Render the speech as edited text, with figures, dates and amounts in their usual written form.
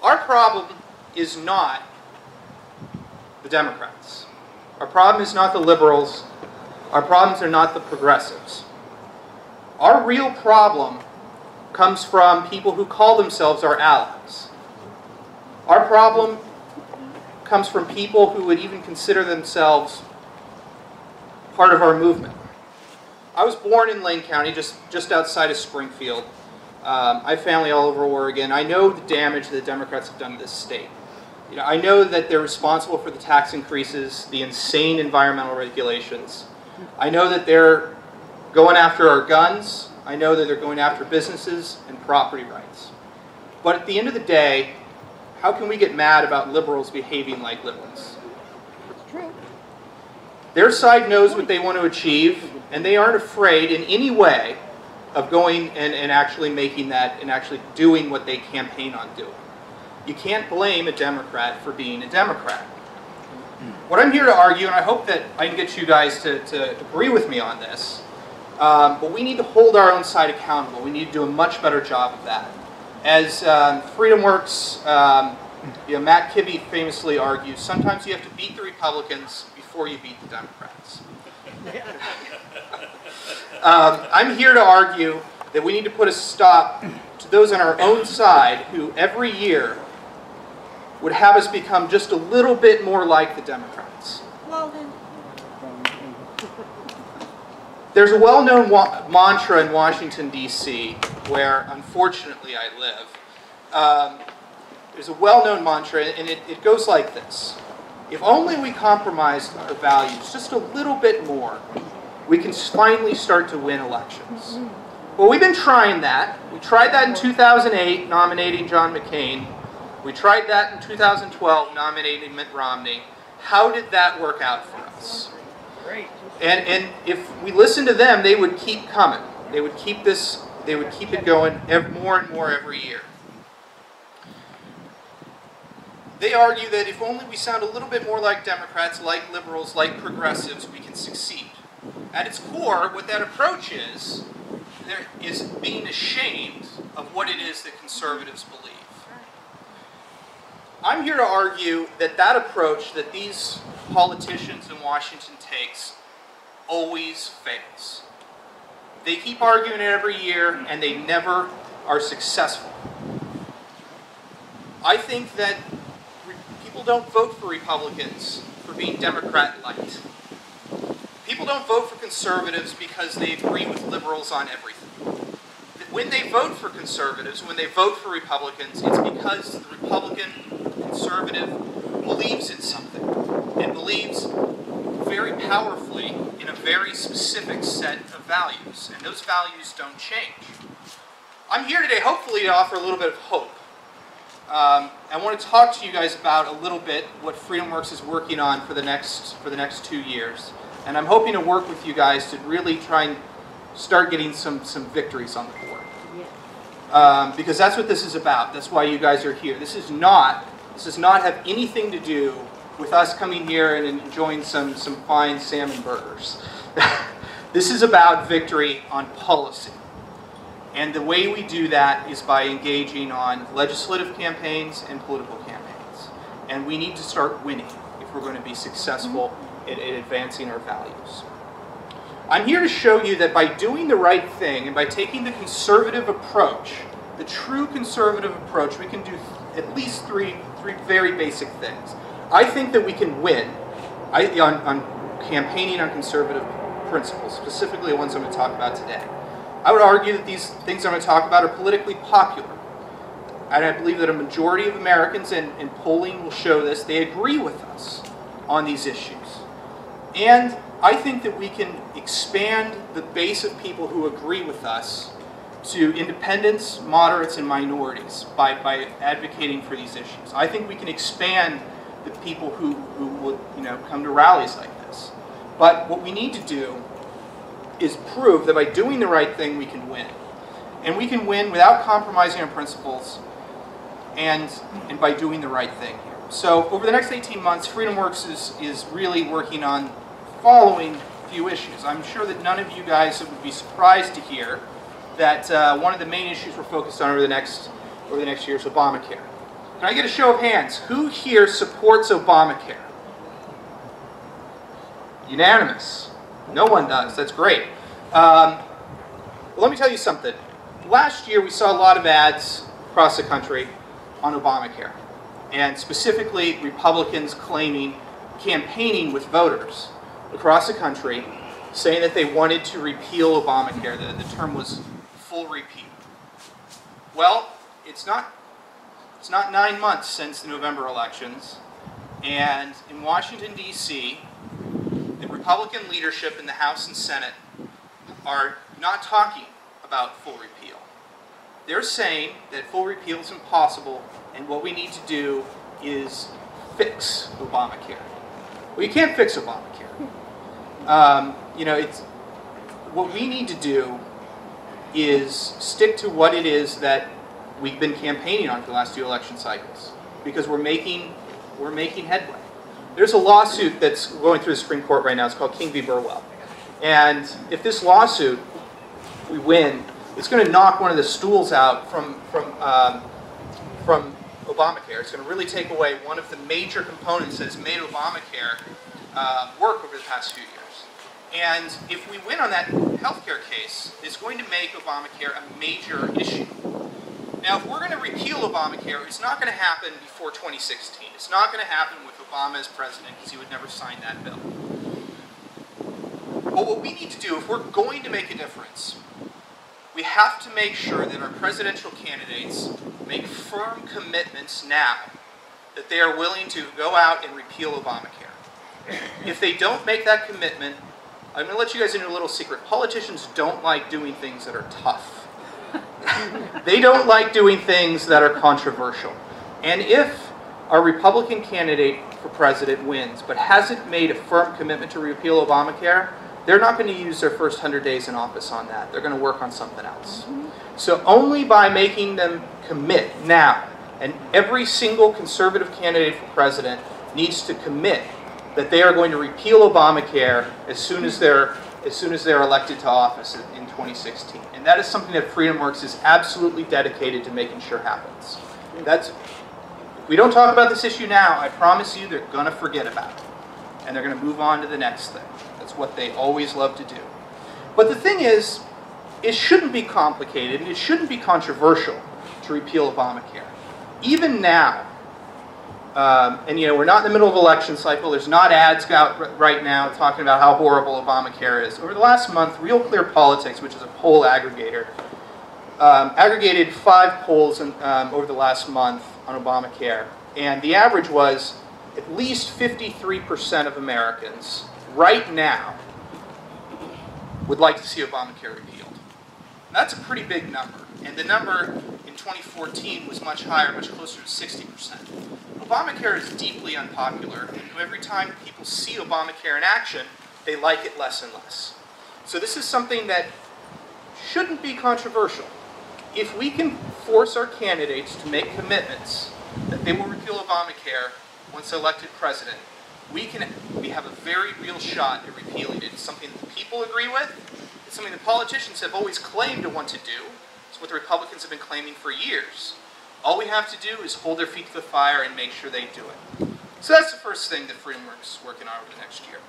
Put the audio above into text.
Our problem is not the Democrats. Our problem is not the liberals. Our problems are not the progressives. Our real problem comes from people who call themselves our allies. Our problem comes from people who would even consider themselves part of our movement. I was born in Lane County, just outside of Springfield. I have family all over Oregon. I know the damage the Democrats have done to this state. I know that they're responsible for the tax increases, the insane environmental regulations. I know that they're going after our guns. I know that they're going after businesses and property rights. But at the end of the day, how can we get mad about liberals behaving like liberals? It's true. Their side knows what they want to achieve, and they aren't afraid in any way of going and actually making that and actually doing what they campaign on doing. You can't blame a Democrat for being a Democrat. What I'm here to argue, and I hope that I can get you guys to agree with me on this, but we need to hold our own side accountable. We need to do a much better job of that. As FreedomWorks, Matt Kibbe famously argues, sometimes you have to beat the Republicans before you beat the Democrats. I'm here to argue that we need to put a stop to those on our own side who every year would have us become just a little bit more like the Democrats. Well, then. There's a well-known mantra in Washington, D.C., where, unfortunately, I live. There's a well-known mantra, and it goes like this. If only we compromised our values just a little bit more, we can finally start to win elections. Well, we've been trying that. We tried that in 2008, nominating John McCain. We tried that in 2012, nominating Mitt Romney. How did that work out for us? Great. And if we listened to them, they would keep coming. They would keep this. They would keep it going more and more every year. They argue that if only we sound a little bit more like Democrats, like liberals, like progressives, we can succeed. At its core, what that approach is being ashamed of what it is that conservatives believe. I'm here to argue that that approach that these politicians in Washington takes always fails. They keep arguing it every year, and they never are successful. I think that people don't vote for Republicans for being Democrat-light. People don't vote for conservatives because they agree with liberals on everything. When they vote for conservatives, when they vote for Republicans, it's because the Republican conservative believes in something and believes very powerfully in a very specific set of values, and those values don't change. I'm here today hopefully to offer a little bit of hope. I want to talk to you guys about a little bit what FreedomWorks is working on for the next 2 years, and I'm hoping to work with you guys to really try and start getting some victories on the board. Because that's what this is about. That's why you guys are here. This does not have anything to do with us coming here and enjoying some fine salmon burgers. This is about victory on policy. And the way we do that is by engaging on legislative campaigns and political campaigns. And we need to start winning if we're going to be successful in advancing our values. I'm here to show you that by doing the right thing and by taking the conservative approach, the true conservative approach, we can do at least three very basic things. I think that we can win on campaigning on conservative principles, specifically the ones I'm going to talk about today. I would argue that these things I'm going to talk about are politically popular. And I believe that a majority of Americans, and polling will show this, they agree with us on these issues. And I think that we can expand the base of people who agree with us to independents, moderates, and minorities by advocating for these issues. I think we can expand the people who would come to rallies like this. But what we need to do is prove that by doing the right thing we can win. And we can win without compromising our principles and by doing the right thing here. So over the next 18 months, FreedomWorks is really working on following few issues. I'm sure that none of you guys would be surprised to hear that one of the main issues we're focused on over the next year is Obamacare. Can I get a show of hands? Who here supports Obamacare? Unanimous. No one does. That's great. Well, let me tell you something. Last year we saw a lot of ads across the country on Obamacare, and specifically Republicans campaigning with voters across the country, saying that they wanted to repeal Obamacare. The term was full repeal. Well, it's not 9 months since the November elections, and in Washington, D.C., the Republican leadership in the House and Senate are not talking about full repeal. They're saying that full repeal is impossible, and what we need to do is fix Obamacare. Well, you can't fix Obamacare. What we need to do is stick to what it is that we've been campaigning on for the last 2 election cycles, because we're making headway. There's a lawsuit that's going through the Supreme Court right now. It's called King v. Burwell. And if this lawsuit, we win, it's going to knock one of the stools out from Obamacare. It's going to really take away one of the major components that has made Obamacare work over the past few years. And if we win on that healthcare case, it's going to make Obamacare a major issue. Now, if we're going to repeal Obamacare, it's not going to happen before 2016. It's not going to happen with Obama as president, because he would never sign that bill. But what we need to do, if we're going to make a difference, we have to make sure that our presidential candidates make firm commitments now that they are willing to go out and repeal Obamacare. If they don't make that commitment, I'm going to let you guys into a little secret. Politicians don't like doing things that are tough. They don't like doing things that are controversial. And if our Republican candidate for president wins, but hasn't made a firm commitment to repeal Obamacare, they're not going to use their first 100 days in office on that. They're going to work on something else. So only by making them commit now, and every single conservative candidate for president needs to commit that they are going to repeal Obamacare as soon as they're elected to office in 2016. And that is something that FreedomWorks is absolutely dedicated to making sure happens. If we don't talk about this issue now, I promise you they're going to forget about it. And they're going to move on to the next thing. That's what they always love to do. But the thing is, it shouldn't be complicated, and it shouldn't be controversial to repeal Obamacare. Even now, and we're not in the middle of election cycle, there's not ads out right now talking about how horrible Obamacare is. Over the last month, Real Clear Politics, which is a poll aggregator, aggregated 5 polls over the last month on Obamacare. And the average was at least 53% of Americans right now would like to see Obamacare repealed. That's a pretty big number. And the number in 2014 was much higher, much closer to 60%. Obamacare is deeply unpopular, and every time people see Obamacare in action, they like it less and less. So this is something that shouldn't be controversial. If we can force our candidates to make commitments that they will repeal Obamacare once elected president, we have a very real shot at repealing it. It's something that the people agree with. It's something that politicians have always claimed to want to do. It's what the Republicans have been claiming for years. All we have to do is hold their feet to the fire and make sure they do it. So that's the first thing that FreedomWorks is working on over the next year.